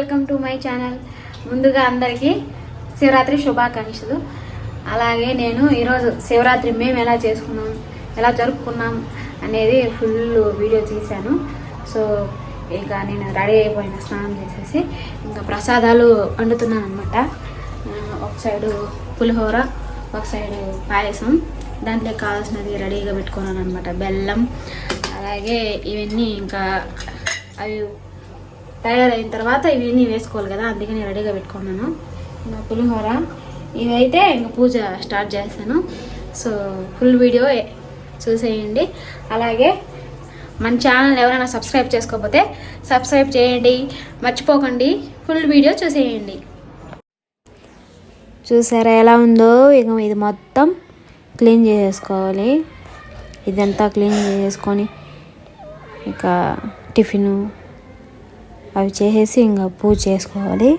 Welcome to my channel. ముందుగా అందరికీ శివరాత్రి శుభాకాంక్షలు. అలాగే నేను ఈరోజు శివరాత్రి మేము ఎలా చేసుకున్నాం, ఎలా జరుపుకున్నాం అనేది ఫుల్ వీడియో తీశాను. సో ఇక నేను రెడీ అయిపోయిన, స్నానం చేసేసి ఇంకా ప్రసాదాలు వండుతున్నాను అనమాట. ఒక సైడు పులిహోర, ఒక సైడు పాయసం, దాంట్లో కావాల్సినది రెడీగా పెట్టుకున్నాను అనమాట. బెల్లం, అలాగే ఇవన్నీ ఇంకా అవి తయారైన తర్వాత ఇవన్నీ వేసుకోవాలి కదా, అందుకని రెడీగా పెట్టుకున్నాను. ఇంకా పులిహోర ఇవైతే ఇంకా పూజ స్టార్ట్ చేస్తాను. సో ఫుల్ వీడియో చూసేయండి. అలాగే మన ఛానల్ ఎవరైనా సబ్స్క్రైబ్ చేసుకోకపోతే సబ్స్క్రైబ్ చేయండి, మర్చిపోకండి. ఫుల్ వీడియో చూసేయండి. చూసారా ఎలా ఉందో? ఇక ఇది మొత్తం క్లీన్ చేసేసుకోవాలి. ఇదంతా క్లీన్ చేసుకొని ఇక టిఫిను అవి చేసేసి ఇంకా పూజ చేసుకోవాలి.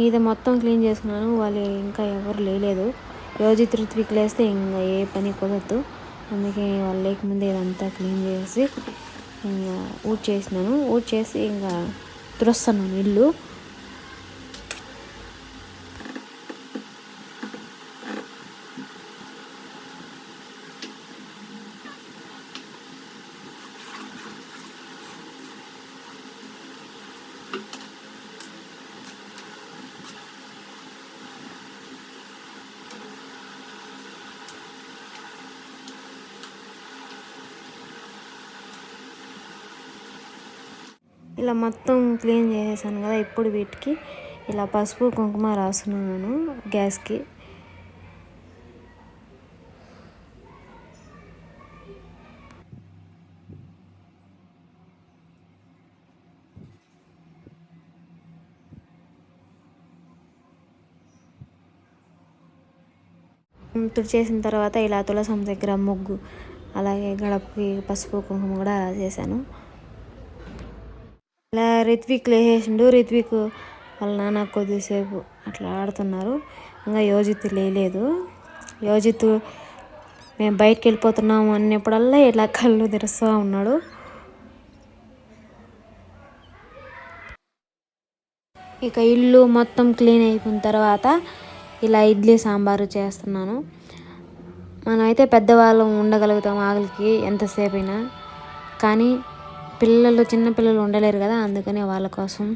ఇది మొత్తం క్లీన్ చేసుకున్నాను. వాళ్ళు ఇంకా ఎవరు లేలేదు. యోజిత్ ఋత్విక్ లేస్తే ఇంకా ఏ పని కుదరదు. అందుకే వాళ్ళు లేకముందే ఇదంతా క్లీన్ చేసి ఇంకా ఊడ్చేసినాను. ఊడ్చేసి ఇంకా తుడుస్తున్నాను ఇల్లు. ఇలా మొత్తం క్లీన్ చేసేసాను కదా. ఇప్పుడు వీటికి ఇలా పసుపు కుంకుమ రాస్తున్నాను గ్యాస్కి. తుడిచేసిన తర్వాత ఇలా తులసం దగ్గర ముగ్గు, అలాగే గడపకి పసుపు కుంకుమ కూడా చేశాను. ఇలా రిత్విక్ లేచేసిండు. రిత్విక్ వాళ్ళ నాన్న కొద్దిసేపు అట్లా ఆడుతున్నారు. ఇంకా యోజిత్ లేదు. యోజిత్ మేము బయటికి వెళ్ళిపోతున్నాము అన్నప్పుడల్లా ఇలా కళ్ళు తెరుస్తూ ఉన్నాడు. ఇక ఇల్లు మొత్తం క్లీన్ అయిపోయిన తర్వాత ఇలా ఇడ్లీ సాంబారు చేస్తున్నాను. మనమైతే పెద్దవాళ్ళం ఉండగలుగుతాం ఆకలికి ఎంతసేపు అయినా, కానీ చిన్నపిల్లలు ఉండలేరు కదా, అందుకనే వాళ్ళ కోసం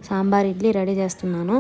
సాంబార్ ఇడ్లీ రెడీ చేస్తున్నాను.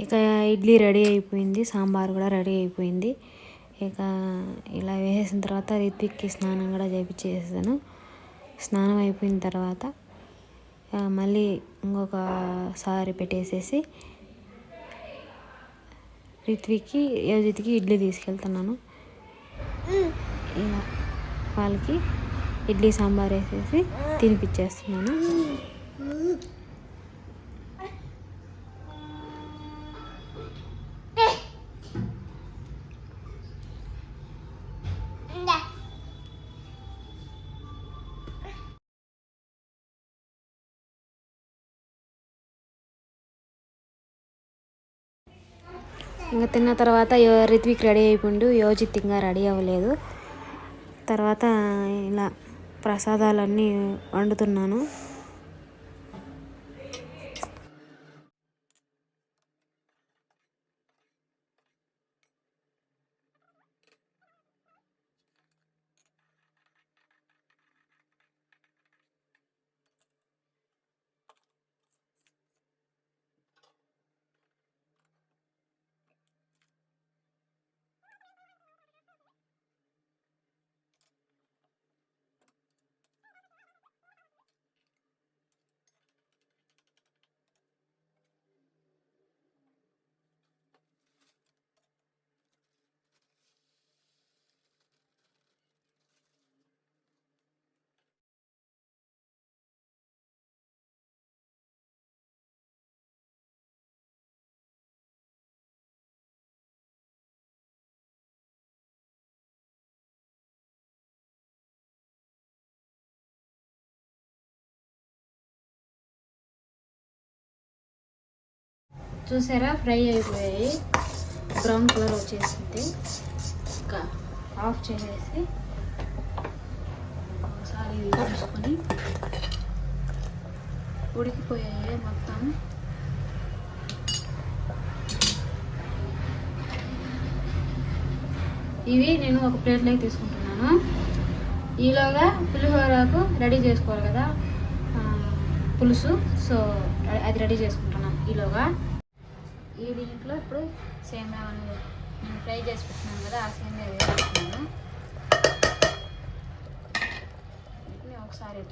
ఇక ఇడ్లీ రెడీ అయిపోయింది, సాంబార్ కూడా రెడీ అయిపోయింది. ఇక ఇలా వేసేసిన తర్వాత రిత్విక్కి స్నానం కూడా చేయించేసాను. స్నానం అయిపోయిన తర్వాత మళ్ళీ ఇంకొకసారి పెట్టేసేసి రిత్విక్కి యోజిత్కి ఇడ్లీ తీసుకెళ్తున్నాను. ఇలా వాళ్ళకి ఇడ్లీ సాంబార్ వేసేసి తినిపించేస్తున్నాను. ఇంకా తిన్న తర్వాత రిత్విక్ రెడీ అయిపోయిండు, యోజిత్ ఇంకా రెడీ అవ్వలేదు. తర్వాత ఇలా ప్రసాదాలన్నీ వండుతున్నాను. చూసారా, ఫ్రై అయిపోయాయి, బ్రౌన్ కలర్ వచ్చేసింది. ఇంకా ఆఫ్ చేసేసి ఒకసారి చూసుకొని ఉడికిపోయాయి మొత్తం. ఇవి నేను ఒక ప్లేట్లోకి తీసుకుంటున్నాను. ఈలోగా పులిహోరకు రెడీ చేసుకోవాలి కదా పులుసు, సో అది రెడీ చేసుకుంటున్నాను ఈలోగా. ఈ దీంట్లో ఇప్పుడు సేమియా నేను ఫ్రై చేసి పెట్టుకున్నాను కదా, ఆ సేమియా వేసుకుంటున్నాను. ఒకసారి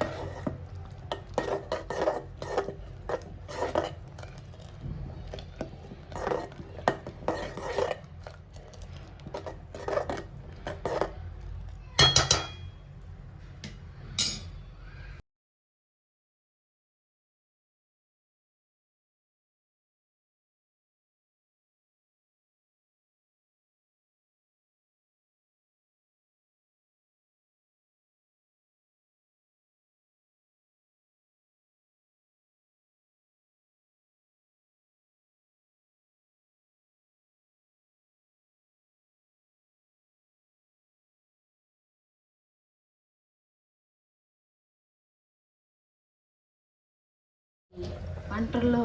వంటల్లో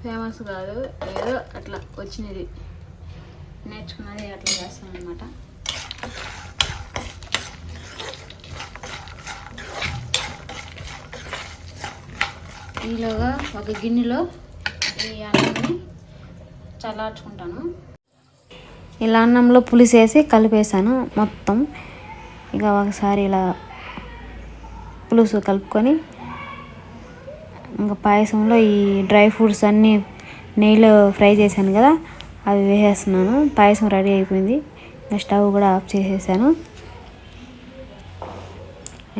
ఫేమస్ కాదు, ఏదో అట్లా వచ్చినది నేర్చుకున్నది అట్లా చేస్తాను అన్నమాట. ఈలోగా ఒక గిన్నెలో ఈ అన్నాన్ని చల్లార్చుకుంటాను. ఇలా అన్నంలో పులుసేసి కలిపేసాను మొత్తం. ఇక ఒకసారి ఇలా పులుసు కలుపుకొని ఇంకా పాయసంలో ఈ డ్రై ఫ్రూట్స్ అన్నీ నెయ్యిలో ఫ్రై చేశాను కదా, అవి వేసేస్తున్నాను. పాయసం రెడీ అయిపోయింది. ఇంకా స్టవ్ కూడా ఆఫ్ చేసేసాను.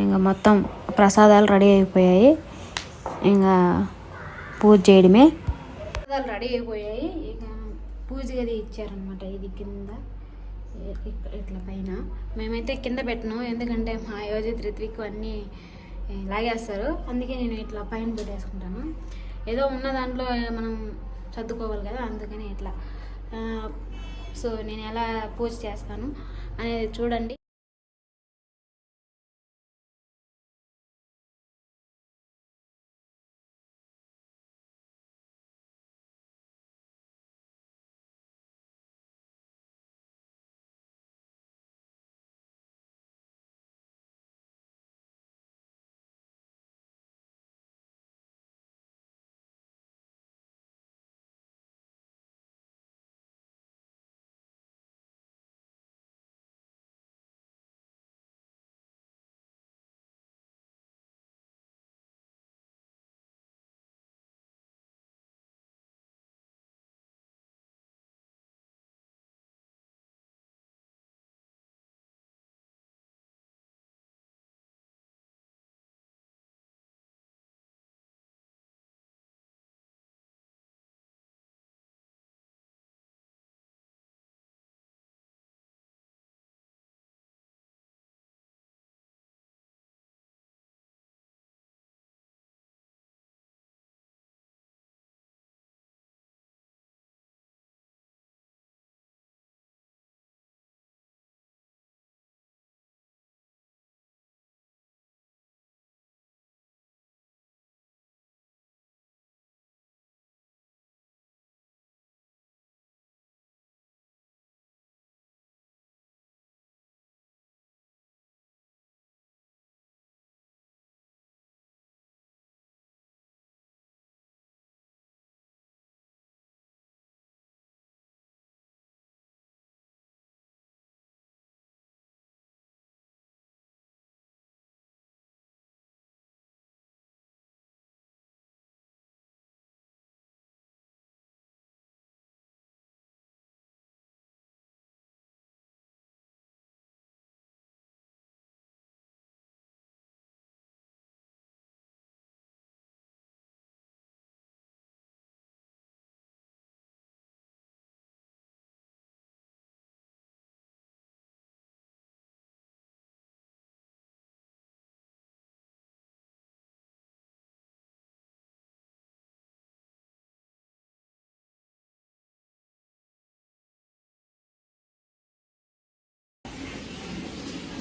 ఇంకా మొత్తం ప్రసాదాలు రెడీ అయిపోయాయి. ఇంకా పూజ చేయడమే. ప్రసాదాలు రెడీ అయిపోయాయి. ఇక పూజ గది ఇచ్చారనమాట. ఇది కింద ఇట్లా పైన. మేమైతే కింద పెట్టను, ఎందుకంటే మా యోజిత్ రిత్విక్ అన్నీ లాగేస్తారు. అందుకే నేను ఇట్లా పైన పెట్టేసుకుంటాను. ఏదో ఉన్న దాంట్లో మనం సర్దుకోవాలి కదా, అందుకని ఇట్లా. సో నేను ఎలా పూజ చేస్తాను అనేది చూడండి.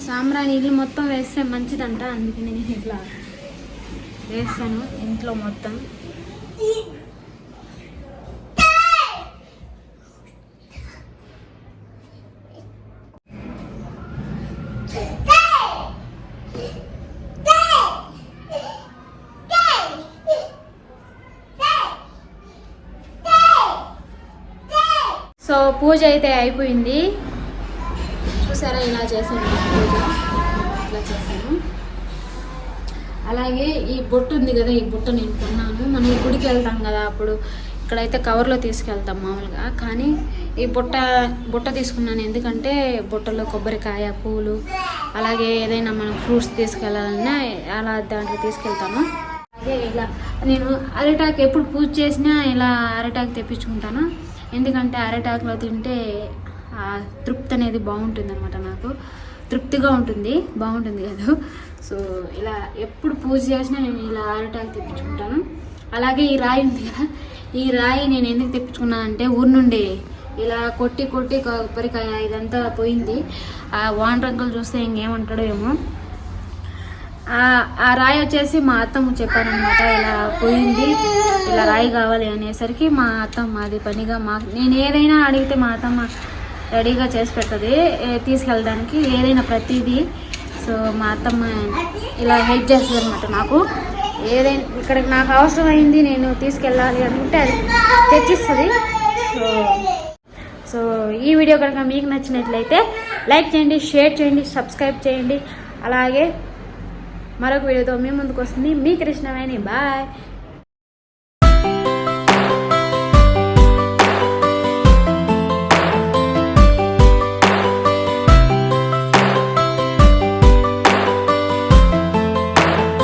సాంబ్రాణి ఇల్లు మొత్తం వేస్తే మంచిదంట, అందుకని నేను ఇట్లా వేస్తాను ఇంట్లో మొత్తం. సో పూజ అయితే అయిపోయింది. చూసారా ఇలా చేశాను పూజ, ఇట్లా చేశాను. అలాగే ఈ బొట్టు ఉంది కదా, ఈ బుట్ట నేను కొన్నాను. మనం ఈ గుడికి వెళ్తాం కదా, అప్పుడు ఇక్కడైతే కవర్లో తీసుకెళ్తాం మామూలుగా, కానీ ఈ బుట్ట తీసుకున్నాను. ఎందుకంటే బుట్టలో కొబ్బరికాయ, పూలు, అలాగే ఏదైనా మనం ఫ్రూట్స్ తీసుకెళ్ళాలన్నా అలా దాంట్లో తీసుకెళ్తాను. అదే ఇలా నేను అరిటాకు ఎప్పుడు పూజ చేసినా ఇలా అరిటాకు తెప్పించుకుంటాను. ఎందుకంటే అరిటాకులో తింటే ఆ తృప్తి అనేది బాగుంటుంది అనమాట, నాకు తృప్తిగా ఉంటుంది, బాగుంటుంది కదా. సో ఇలా ఎప్పుడు పూజ చేసినా నేను ఇలా అరిటాకు తెప్పించుకుంటాను. అలాగే ఈ రాయి ఉంది కదా, ఈ రాయి నేను ఎందుకు తెప్పించుకున్నానంటే ఊరి నుండి ఇలా కొట్టి కొబ్బరికాయ ఇదంతా పోయింది. ఆ వాన్ రంగులు చూస్తే ఇంకేమంటాడో ఏమో. ఆ రాయి వచ్చేసి మా అత్తమ్మ చెప్పారనమాట, ఇలా పోయింది, ఇలా రాయి కావాలి అనేసరికి మా అత్తమ్మ అది పనిగా నేను ఏదైనా అడిగితే మా అత్తమ్మ రెడీగా చేసి పెడుతుంది తీసుకెళ్ళడానికి, ఏదైనా ప్రతిదీ. సో మా అత్తమ్మ ఇలా హెల్ప్ చేస్తుంది అనమాట నాకు. ఏదైనా ఇక్కడికి నాకు అవసరమైంది నేను తీసుకెళ్ళాలి అనుకుంటే అది తెచ్చిస్తుంది. సో ఈ వీడియో కనుక మీకు నచ్చినట్లయితే లైక్ చేయండి, షేర్ చేయండి, సబ్స్క్రైబ్ చేయండి. అలాగే మరొక వీడియోతో మీ ముందుకు వస్తుంది మీ కృష్ణవేణి. బాయ్.